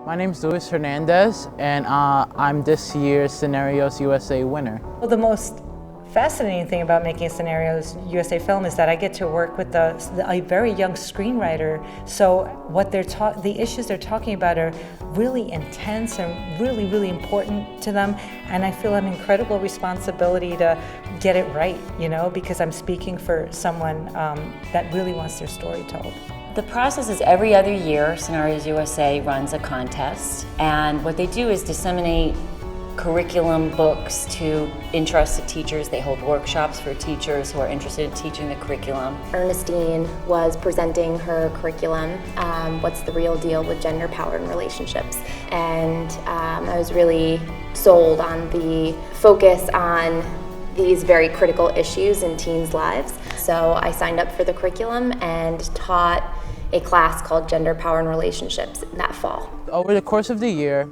My name's Luis Hernandez, and I'm this year's Scenarios USA winner. Well, the most fascinating thing about making a Scenarios USA film is that I get to work with a very young screenwriter. So what the issues they're talking about are really intense and really, really important to them. And I feel an incredible responsibility to get it right, because I'm speaking for someone that really wants their story told. The process is every other year, Scenarios USA runs a contest, and what they do is disseminate curriculum books to interested teachers. They hold workshops for teachers who are interested in teaching the curriculum. Ernestine was presenting her curriculum, What's the Real Deal with Gender, Power, and Relationships. And I was really sold on the focus on these very critical issues in teens' lives. So I signed up for the curriculum and taught a class called Gender, Power, and Relationships that fall. Over the course of the year,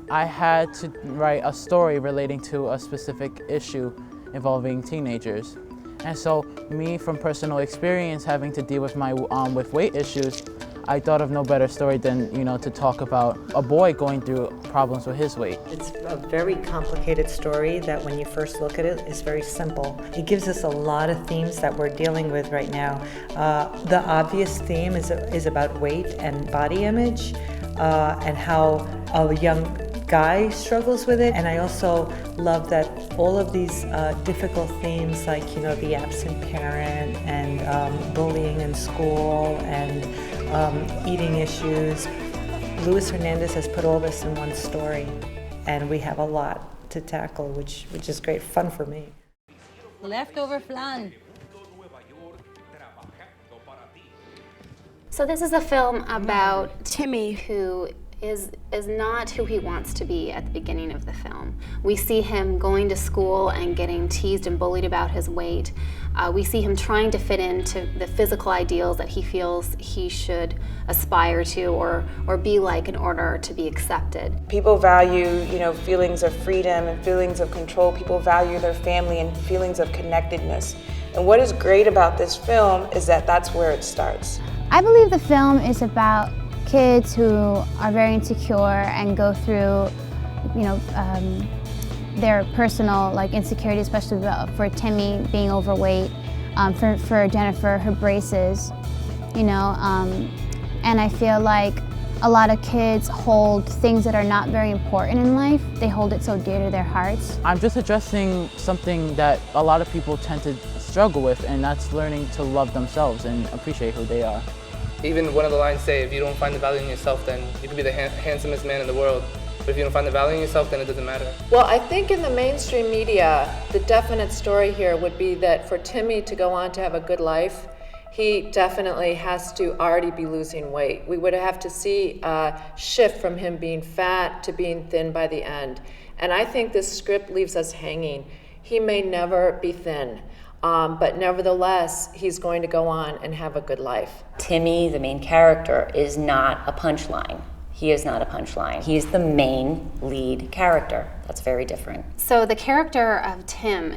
I had to write a story relating to a specific issue involving teenagers. And so me, from personal experience, having to deal with my with weight issues, I thought of no better story than to talk about a boy going through problems with his weight. It's a very complicated story that when you first look at it is very simple. It gives us a lot of themes that we're dealing with right now. The obvious theme is about weight and body image and how a young guy struggles with it. And I also love that all of these difficult themes like the absent parent and bullying in school and eating issues. Luis Hernandez has put all this in one story, and we have a lot to tackle, which is great fun for me. Leftover Flan. So this is a film about Timmy, who is not who he wants to be at the beginning of the film. We see him going to school and getting teased and bullied about his weight. We see him trying to fit into the physical ideals that he feels he should aspire to or be like in order to be accepted. People value, feelings of freedom and feelings of control. People value their family and feelings of connectedness. And what is great about this film is that that's where it starts. I believe the film is about kids who are very insecure and go through, their personal insecurities, especially for Timmy being overweight, for Jennifer, her braces, and I feel like a lot of kids hold things that are not very important in life. They hold it so dear to their hearts. I'm just addressing something that a lot of people tend to struggle with, and that's learning to love themselves and appreciate who they are. Even one of the lines say, if you don't find the value in yourself, then you can be the handsomest man in the world. But if you don't find the value in yourself, then it doesn't matter. Well, I think in the mainstream media, the definite story here would be that for Timmy to go on to have a good life, he definitely has to already be losing weight. We would have to see a shift from him being fat to being thin by the end. And I think this script leaves us hanging. He may never be thin. But nevertheless, he's going to go on and have a good life. Timmy, the main character, is not a punchline. He is not a punchline. He's the main lead character. That's very different. So the character of Tim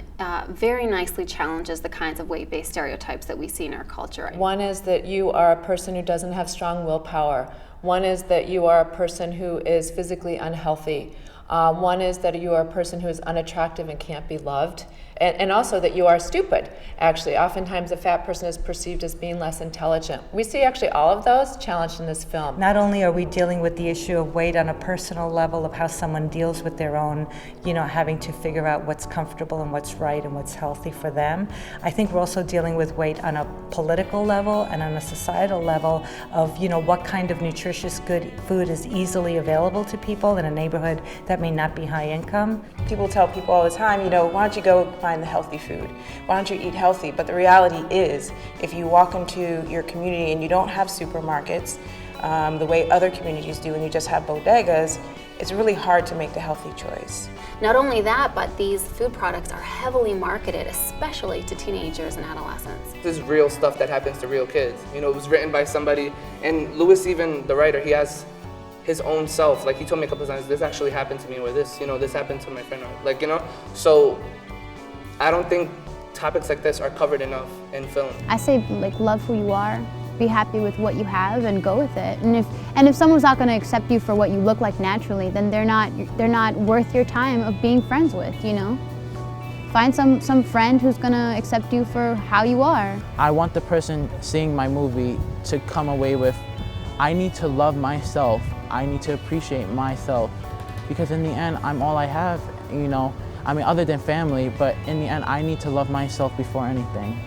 very nicely challenges the kinds of weight-based stereotypes that we see in our culture. One is that you are a person who doesn't have strong willpower. One is that you are a person who is physically unhealthy. One is that you are a person who is unattractive and can't be loved. And also that you are stupid, actually. Oftentimes a fat person is perceived as being less intelligent. We see actually all of those challenged in this film. Not only are we dealing with the issue of weight on a personal level of how someone deals with their own, having to figure out what's comfortable and what's right and what's healthy for them. I think we're also dealing with weight on a political level and on a societal level of, what kind of nutritious good food is easily available to people in a neighborhood that may not be high income. People tell people all the time, why don't you go find the healthy food? Why don't you eat healthy? But the reality is, if you walk into your community and you don't have supermarkets the way other communities do and you just have bodegas, it's really hard to make the healthy choice. Not only that, but these food products are heavily marketed, especially to teenagers and adolescents. This is real stuff that happens to real kids. It was written by somebody, and Luis, even the writer, he has his own self. He told me a couple of times, this actually happened to me, or this, this happened to my friend, so I don't think topics like this are covered enough in film. I say love who you are, be happy with what you have and go with it. And if someone's not going to accept you for what you look like naturally, then they're not worth your time of being friends with, you know? Find some friend who's going to accept you for how you are. I want the person seeing my movie to come away with, I need to love myself. I need to appreciate myself, because in the end, I'm all I have, you know? I mean, other than family, but in the end, I need to love myself before anything.